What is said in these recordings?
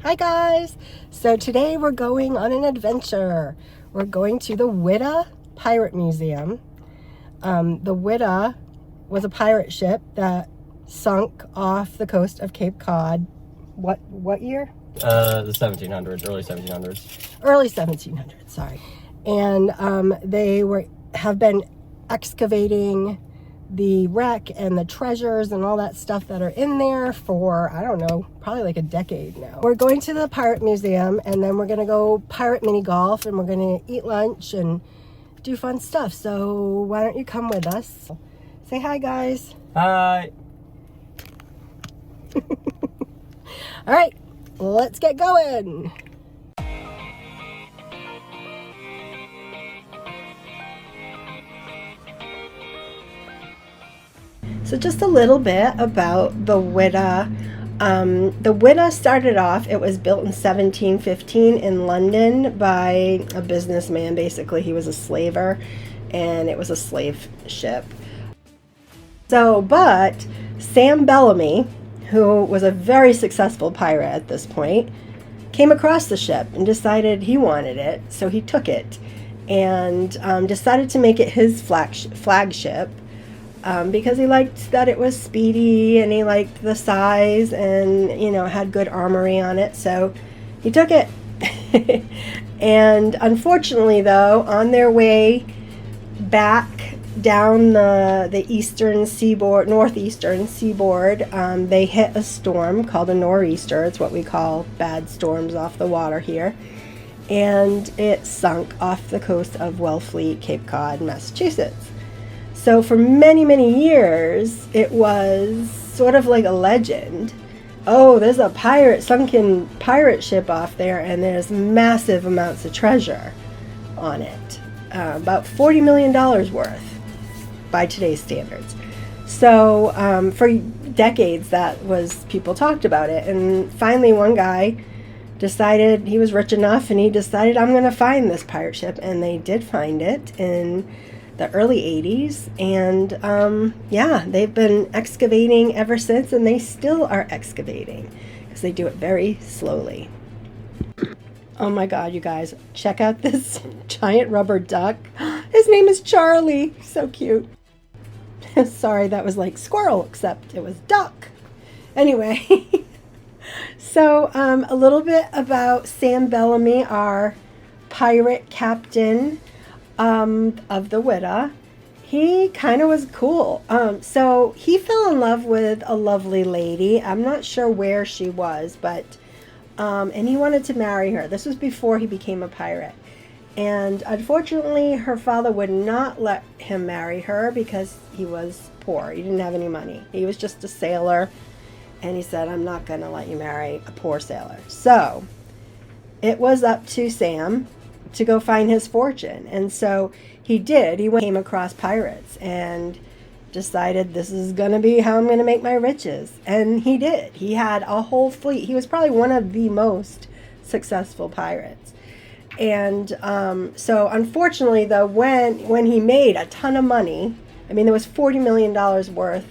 Hi guys! So today we're going on an adventure. We're going to the Whydah Pirate Museum. The Whydah was a pirate ship that sunk off the coast of Cape Cod. What year? The 1700s, early 1700s. Early 1700s, sorry. And they have been excavating the wreck and the treasures and all that stuff that are in there for, I don't know, probably like a decade now. We're going to the Pirate Museum, and then we're gonna go pirate mini golf, and we're gonna eat lunch and do fun stuff. So why don't you come with us? Say hi, guys. Hi. All right, let's get going. So just a little bit about the Whydah. The Whydah started off, it was built in 1715 in London by a businessman. Basically, he was a slaver, and it was a slave ship. So, but Sam Bellamy, who was a very successful pirate at this point, came across the ship and decided he wanted it, so he took it and decided to make it his flagship. Because he liked that it was speedy, and he liked the size, and had good armory on it, so he took it. And unfortunately, though, on their way back down the eastern seaboard, northeastern seaboard, they hit a storm called a nor'easter. It's what we call bad storms off the water here, and it sunk off the coast of Wellfleet, Cape Cod, Massachusetts. So for many, many years, it was sort of like a legend. Oh, there's a sunken pirate ship off there, and there's massive amounts of treasure on it. About $40 million worth by today's standards. So for decades, people talked about it. And finally, one guy decided, he was rich enough, and he decided, I'm going to find this pirate ship. And they did find it in the early 80s, and yeah, they've been excavating ever since, and they still are excavating because they do it very slowly. Oh my god, you guys, check out this giant rubber duck. His name is Charlie. So cute. Sorry, that was like squirrel, except it was duck. Anyway, so a little bit about Sam Bellamy, our pirate captain of the Whydah. He kind of was cool. So he fell in love with a lovely lady. I'm not sure where she was, but and he wanted to marry her. This was before he became a pirate. And unfortunately, her father would not let him marry her because he was poor. He didn't have any money. He was just a sailor, and he said, I'm not going to let you marry a poor sailor. So it was up to Sam to go find his fortune, and so he did. He came across pirates and decided, this is going to be how I'm going to make my riches, and he did. He had a whole fleet. He was probably one of the most successful pirates. And so unfortunately, though, when he made a ton of money, I mean, there was $40 million worth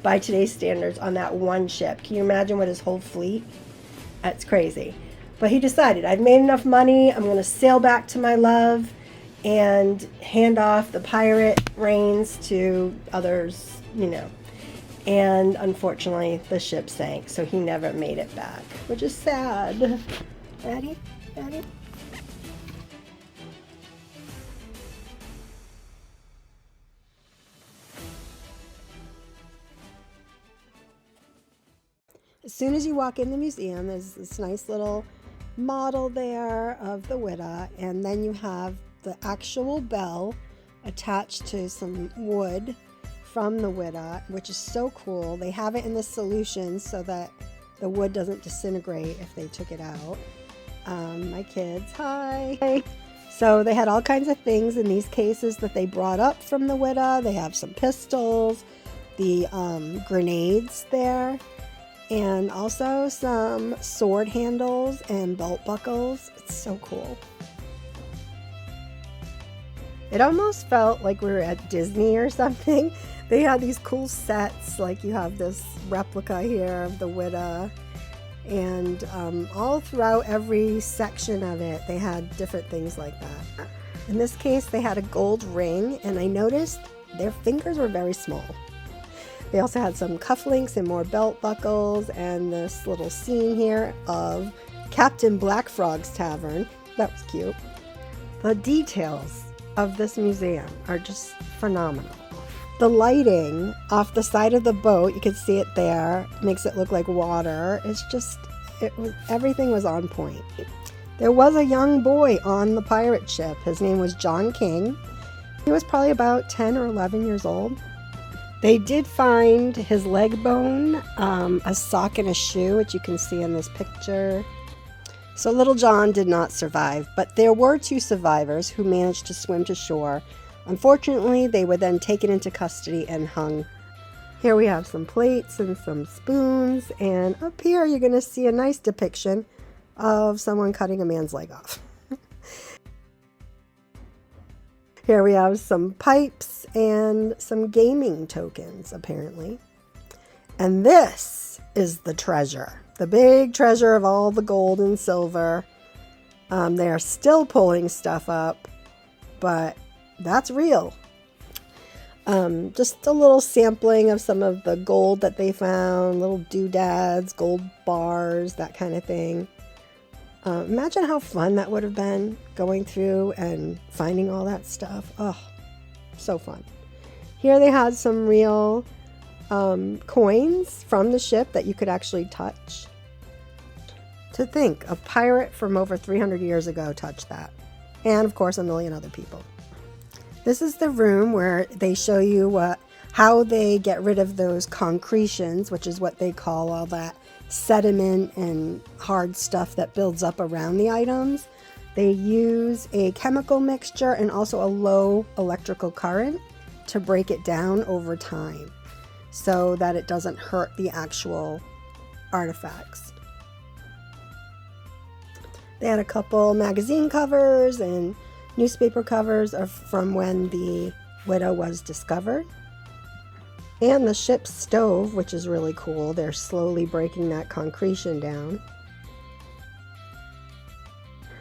by today's standards on that one ship. Can you imagine what his whole fleet? That's crazy. But he decided, I've made enough money, I'm going to sail back to my love and hand off the pirate reins to others, And unfortunately, the ship sank, so he never made it back, which is sad. Daddy? As soon as you walk in the museum, there's this nice little model there of the Whydah, and then you have the actual bell attached to some wood from the Whydah, which is so cool. They have it in the solution so that the wood doesn't disintegrate if they took it out. My kids, hi. So they had all kinds of things in these cases that they brought up from the Whydah. They have some pistols, the grenades there, and also some sword handles and belt buckles. It's so cool. It almost felt like we were at Disney or something. They had these cool sets, like you have this replica here of the Whydah, And all throughout every section of it, they had different things like that. In this case, they had a gold ring, and I noticed their fingers were very small. They also had some cufflinks and more belt buckles, and this little scene here of Captain Blackfrog's Tavern. That was cute. The details of this museum are just phenomenal. The lighting off the side of the boat, you can see it there, makes it look like water. Everything was on point. There was a young boy on the pirate ship. His name was John King. He was probably about 10 or 11 years old. They did find his leg bone, a sock and a shoe, which you can see in this picture. So little John did not survive, but there were 2 survivors who managed to swim to shore. Unfortunately, they were then taken into custody and hung. Here we have some plates and some spoons, and up here you're going to see a nice depiction of someone cutting a man's leg off. Here we have some pipes and some gaming tokens, apparently. And this is the treasure, the big treasure of all the gold and silver. They are still pulling stuff up, but that's real. Just a little sampling of some of the gold that they found, little doodads, gold bars, that kind of thing. Imagine how fun that would have been, going through and finding all that stuff. Oh, so fun. Here they had some real coins from the ship that you could actually touch. To think, a pirate from over 300 years ago touched that. And of course, a million other people. This is the room where they show you how they get rid of those concretions, which is what they call all that sediment and hard stuff that builds up around the items. They use a chemical mixture and also a low electrical current to break it down over time so that it doesn't hurt the actual artifacts. They had a couple magazine covers and newspaper covers from when the Whydah was discovered. And the ship's stove, which is really cool. They're slowly breaking that concretion down.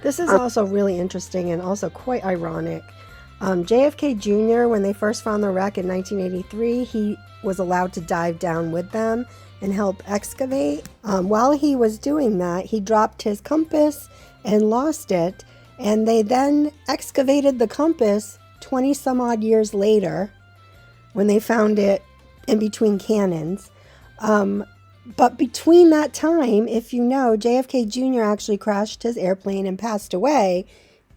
This is also really interesting and also quite ironic. JFK Jr., when they first found the wreck in 1983, he was allowed to dive down with them and help excavate. While he was doing that, he dropped his compass and lost it. And they then excavated the compass 20 some odd years later when they found it in between cannons. But between that time, if you know, JFK Jr. actually crashed his airplane and passed away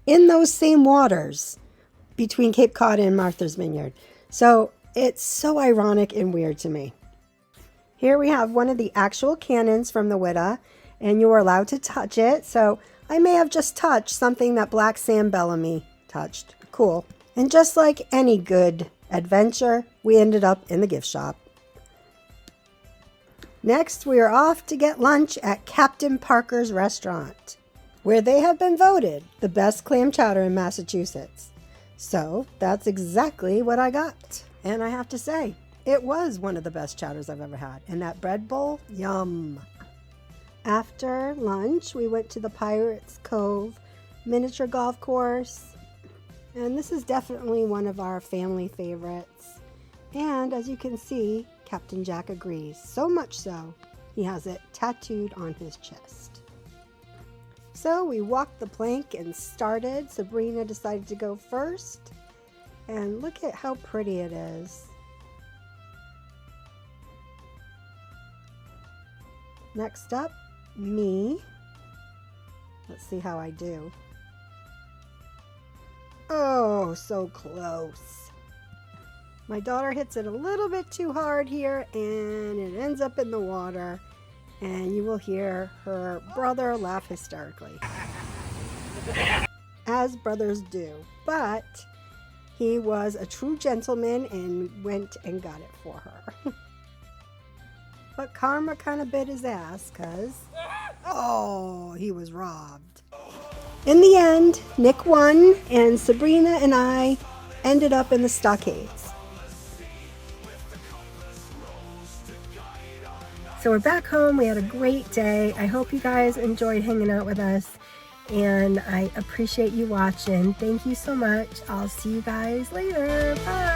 in those same waters between Cape Cod and Martha's Vineyard. So it's so ironic and weird to me. Here we have one of the actual cannons from the Whydah, and you were allowed to touch it. So I may have just touched something that Black Sam Bellamy touched. Cool. And just like any good adventure, we ended up in the gift shop. Next, we are off to get lunch at Captain Parker's restaurant, where they have been voted the best clam chowder in Massachusetts. So that's exactly what I got. And I have to say, it was one of the best chowders I've ever had. And that bread bowl, yum. After lunch, we went to the Pirates Cove miniature golf course. And this is definitely one of our family favorites. And as you can see, Captain Jack agrees. So much so, he has it tattooed on his chest. So we walked the plank and started. Sabrina decided to go first. And look at how pretty it is. Next up, me. Let's see how I do. Oh, so close. My daughter hits it a little bit too hard here, and it ends up in the water, and you will hear her brother laugh hysterically. As brothers do. But he was a true gentleman and went and got it for her. But karma kind of bit his ass, because, oh, he was robbed. In the end, Nick won, and Sabrina and I ended up in the stockades. So we're back home. We had a great day. I hope you guys enjoyed hanging out with us, and I appreciate you watching. Thank you so much. I'll see you guys later. Bye.